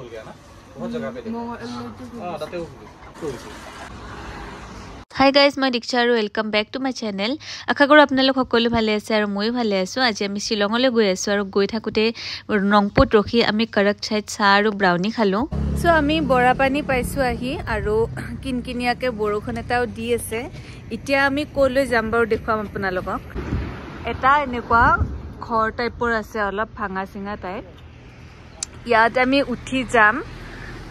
खुल गया ना बहुत जगह पे हां ताते हाय गाइज मैं दीक्षा और welcome back to my channel आशा करो आपनालोक সকলো ভালে আছে আৰু মই ভালে আছো আজি আমি শিলঙলৈ গৈ আছো আৰু গৈ থাকুতে নংপুত ৰখি আমি কৰক চাইড চাহ আৰু ব্ৰাউনি খালো সো আমি বৰাপানী পাইছো আহি আৰু কিনকিনিয়াকে বৰষুণ এটাও দি আছে এতিয়া আমি কলৈ যাম বাৰু দেখুৱাম আপোনালোকক এটা এনেকুৱা ঘৰ টাইপৰ আছে অলপ ভাঙা সিঙা টাইপ ইয়াত আমি উঠি যাম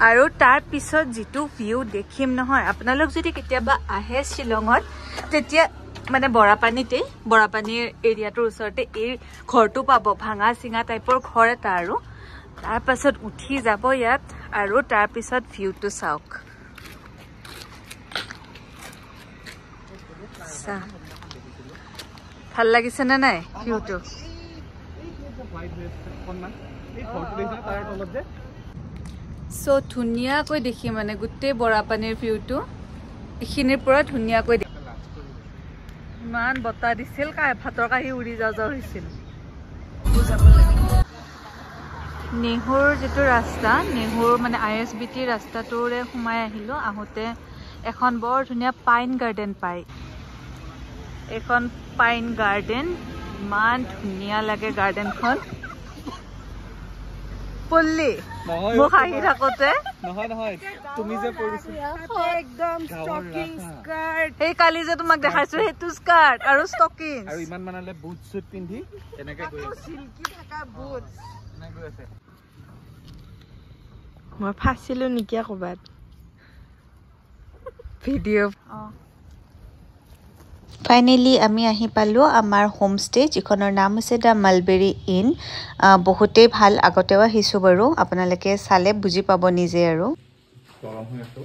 আৰু তাৰ পিছত যেটো ভিউ দেখিম নহয় আপোনালোক যদি কেতিয়াবা আহে শিলঙত তেতিয়া মানে বৰাপানীৰ এৰিয়াটোৰ ওচৰতে এই ঘৰটো পাব ভাঙা সিঙা টাইপৰ ঘৰ এটা আৰু তাৰ পাছত উঠি যাব ইয়াত আৰু তাৰ পিছত ভিউটো চাওক ভাল লাগিছে না নাই ভিউটো সো ধুনিয়া কই দেখি মানে গুটে বৰাপানীৰ ভিউটো এখিনিৰ পৰা ধুনিয়া কই মান বতা দিছিল কাই ভাতৰ কাহি উৰি যাও হৈছিল নেহুৰ যেটো ৰাস্তা নেহুৰ মানে আইএসবিটি ৰাস্তাটোৰে সোমাই আহিলো আহোতে এখন বৰ ধুনিয়া পাইন গাৰ্ডেন পাই এখন পাইন গাৰ্ডেন মান ধুনিয়া লাগে গাৰ্ডেনখন পল্লি মোখাহি থাকতে নহয় তুমি যে পৰিছো একদম স্টকিং স্কাৰ্ট এই কালি যে তোমাক দেখাইছো হেতু স্কাৰ্ট আৰু স্টকিং আৰু ইমান মানলে বুট সুট পিন্ধি এনেকে গৈ আছে সিল্কি থাকা বুট এনেকে গৈ আছে মই ফাছিলো নেকি কবাত ভিডিও ফাইনালি আমি আহি পালো আমাৰ হোম ষ্টে যিখনৰ নাম হৈছে দা মালবেৰী ইন বহুতেই ভাল আগতেও আহিছো বাৰু আপোনালোকে চালে বুজি পাব নিজে আৰু গৰম হৈ আছে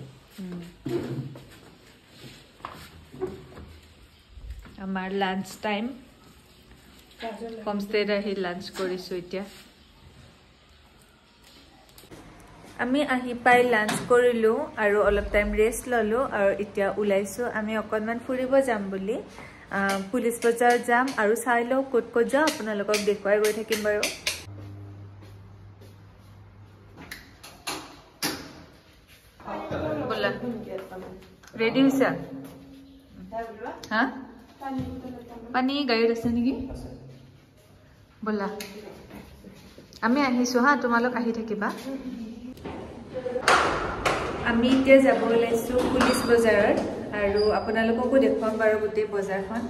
আমাৰ লাঞ্চ টাইম হোম ষ্টেত আহি লাঞ্চ কৰিছো এতিয়া আমি আহি পাই লাঞ্চ কৰিলো আৰু অলপ টাইম ৰেষ্ট ললো আৰু এতিয়া উলাইছো আমি অকনমান ফুৰিব যাম বুলি পুলিচ বজাৰ যাম আৰু চাইলো ক'ত ক'ত যাম আপোনালোকক দেখুৱাই গৈ থাকিম বাৰু বলা ৰেডি হৈছে হা পানী গাড়ীত আছে নেকি বলা আমি আহিছো হা তোমালোক আহি থাকিবা আমি এতিয়া যাব ওলাইছো পুলিচ বজাৰত আৰু আপোনালোককো দেখুৱাম বাৰু গোটেই বজাৰখন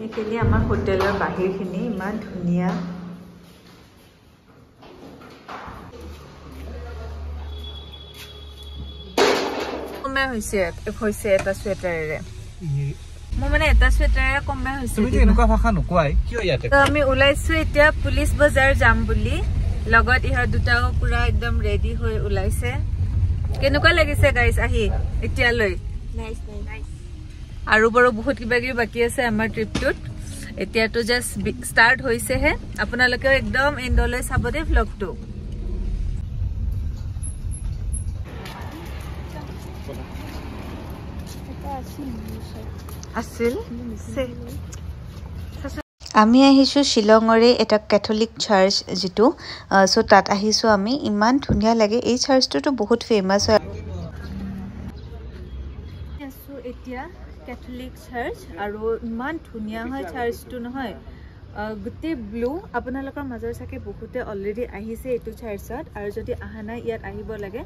এইখিনি আমাৰ হোটেলৰ বাহিৰখিনি ইমান ধুনীয়া কমে হৈছে এটা স্ৱেটাৰেৰে মই মানে এটা স্ৱেটাৰেৰে কমে হৈছে তুমি এনেকুৱা ভাষা নকয় কিয় ইয়াতে তো আমি ওলাইছো এতিয়া পুলিচ বজাৰ যাম বুলি লগত ইহা দুটাও পুৰা একদম ৰেডি হৈ উলাইছে কেনেকুৱা লাগিছে গাইস আহি এতিয়া লৈ নাইস আৰু বড় বহুত কিবা কিবি বাকি আছে আমাৰ ট্ৰিপটোত এতিয়া তো জাস্ট ষ্টাৰ্ট হৈছে হে আপোনালোকে একদম এন্ডলৈ চাব দে ভ্লগটো আছিল আমি আহিছো শিলঙৰে এটা ক্যাথলিক চাৰ্চ যেটো সো তাত আহিছো আমি ইমান ধুনিয়া লাগে এই চাৰ্চটো বহুত ফেমাস হয় সো এতিয়া ক্যাথলিক চাৰ্চ আৰু ইমান ধুনিয়া হয় চাৰ্চটো নহয় গুটে ব্লু আপোনালোকৰ মাজৰ সাকে বহুতে অলৰেডি আহিছে এটো চাৰ্চত আৰু যদি আহা নাই ইয়াত আহিব লাগে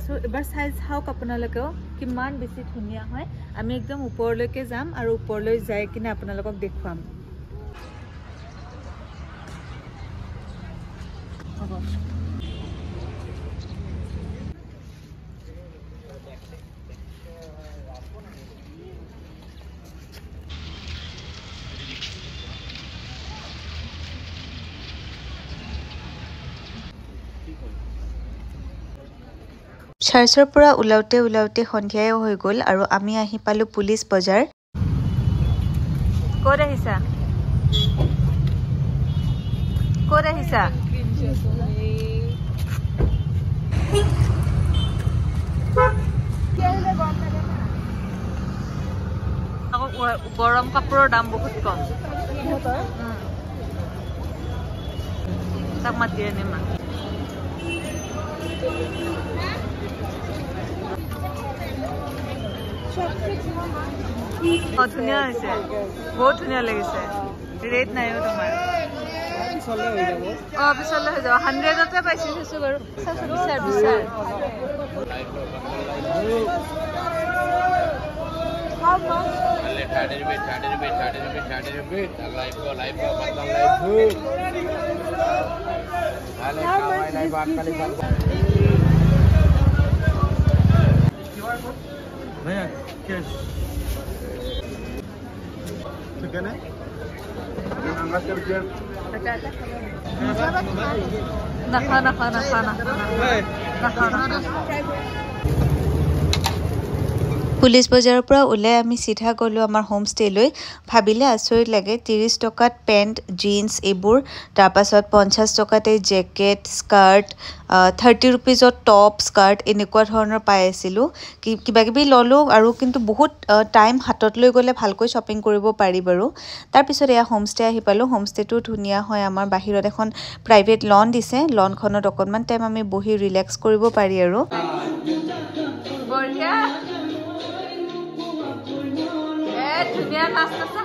সো এবাৰ সাইজ হাওক আপোনালোকেও কিমান বেছি ধুনিয়া হয় আমি একদম ওপৰলৈকে যাম আৰু ওপৰলৈ যাই কিনে আপোনালোকক দেখুৱাম চাৰ্চৰ পৰা উলাউতে সন্ধিয়াই হৈ গল আৰু আমি আহি পালো পুলিচ বজাৰ ক'ত আহিছা গৰম কাপোৰৰ দাম বহুত কম তাক মাতি আনিম ধুনীয়া হৈছে বহুত ধুনীয়া লাগিছে ৰেট নাই তোমাৰ পিছলৈ হৈ যাব 100তে পাইছো বাৰু বিচাৰ পুলিচ বজাৰৰ পৰা ওলাই আমি চিধা গ'লো আমাৰ হোম ষ্টেলৈ ভাবিলে আচৰিত লাগে 30 টকাত পেণ্ট জিন্স এইবোৰ তাৰ পাছত 50 টকাতে জেকেট স্কাৰ্ট 30 रुपीजত টপ স্কাৰ্ট এনেকুৱা ধৰণৰ পাই আছিলো কিবা কিবি ললো আৰু কিন্তু বহুত টাইম হাতত লৈ গলে ভালকৈ শ্বপিং কৰিব পাৰি বাৰু তাৰ পিছত এয়া হোম ষ্টে আহি পালো হোম ষ্টেটো ধুনীয়া হয় আমাৰ বাহিৰত এখন প্ৰাইভেট লন দিছে লনখনত অকনমান টাইম আমি বহি ৰিলেক্স কৰিব পাৰি আৰু বঢ়িয়া ধুনীয়া নাচ নাচা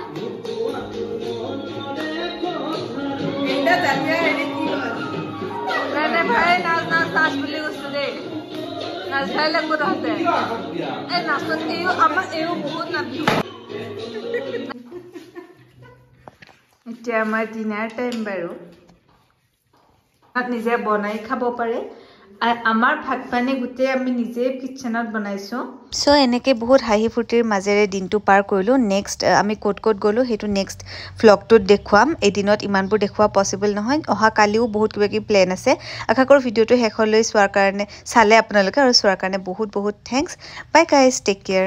এটা জাতিয়া এনে কি হয় নাই ভাই নাচ বুলি কৈছো দেই নাচ ভাই লাগব তহঁতে এই নাচত আমাৰ বহুত নাচি এতিয়া আমাৰ ডিনাৰ টাইম বাৰু নিজে বনাই খাব পাৰে আমাৰ ভাত পানী গুটেই আমি নিজে কিচেনত বনাইছো সো এনেকে বহুত হাঁহি ফুৰ্তিৰ মাজেৰে দিনটো পাৰ কৰিলো নেক্সট আমি ক'ত গ'লো হেতু নেক্সট ভ্লগটোত দেখুৱাম এদিনত ইমানবোৰ দেখুৱা পসিবল নহয় অহা কালিও বহুত কিবা কি প্ল্যান আছে আশা কৰো ভিডিওটো শেষলৈ চোৱাৰ কাৰণে চালে আপোনালোকে আৰু চোৱাৰ কাৰণে বহুত thanks bye guys take care